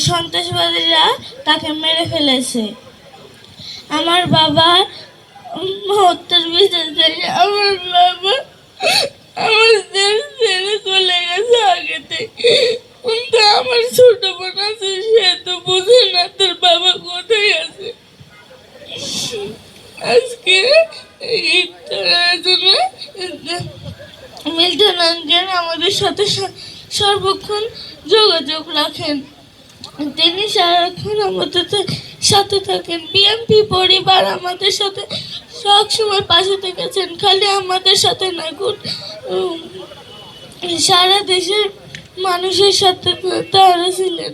সন্ত্রাসবাদীরা তাকে মেরে ফেলেছে। আমার বাবা হত্যার বিচার চাই। আমার বাবা আমার ছেড়ে চলে গেছে আগে থেকে, কিন্তু আমার ছোট বোন আছে, সে তো বুঝে না তার বাবা কোথায় আছে। আজকে ইফতারের জন্য মিল্টন আঙ্কেল আমাদের সাথে সর্বক্ষণ যোগাযোগ রাখেন। তিনি সারাক্ষণ আমাদের সাথে থাকেন। বিএনপি পরিবার আমাদের সাথে সবসময় পাশে থেকেছেন, খালি আমাদের সাথে না, সারা দেশের মানুষের সাথে তারা ছিলেন।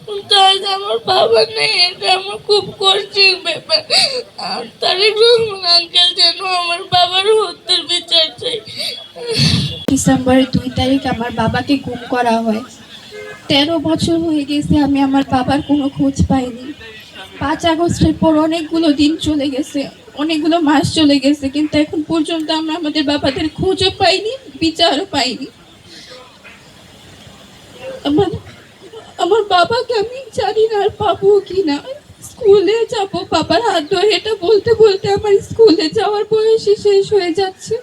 কিন্তু আজ আমার বাবা নেই, এটা আমার খুব কষ্টের ব্যাপার। তারেক রহমান আঙ্কেল যেন আমার বাবার হত্যার বিচার চাই। ডিসেম্বরের 2 তারিখ আমার বাবাকে গুম করা হয়। 13 বছর হয়ে গেছে আমি আমার বাবার কোনো খোঁজ পাইনি। 5 আগস্টের পর অনেকগুলো দিন চলে গেছে, অনেকগুলো মাস চলে গেছে, কিন্তু এখন পর্যন্ত আমরা আমাদের বাবাদের খোঁজও পাইনি, বিচারও পাইনি। আমার বাবাকে আমি জানি না আর পাবো কিনা। স্কুলে যাবো বাবার হাত ধরে, এটা বলতে বলতে আমার স্কুলে যাওয়ার বয়সই শেষ হয়ে যাচ্ছে।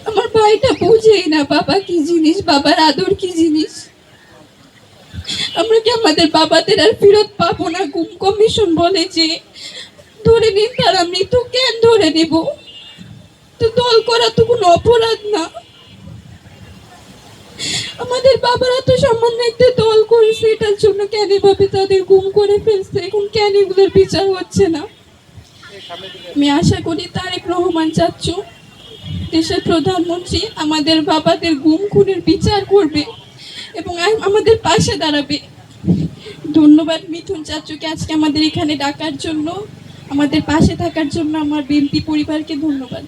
আমার ভাইটা বুঝেই না বাবা কি জিনিস, বাবার আদর কি জিনিস। আমরা কি আমাদের বাবাদের আর ফেরত পাবো না? গুম কমিশন বলে যে ধরে নিন, তারা মৃত্যু, কেন ধরে নেব? তো দল করা তো কোনো অপরাধ না। আমাদের বাবারা তো সামান্য একটা দল করেছে, এটার জন্য কেন এভাবে তাদের গুম করে ফেলছে? এখন কেন এগুলোর বিচার হচ্ছে না? আমি আশা করি তারেক রহমান চাচ্চু, দেশের প্রধানমন্ত্রী, আমাদের বাবাদের গুম খুনের বিচার করবে এবং আমাদের পাশে দাঁড়াবে। ধন্যবাদ মিথুন চাচুকে আজকে আমাদের এখানে ডাকার জন্য, আমাদের পাশে থাকার জন্য। আমার বিএনপি পরিবারকে ধন্যবাদ।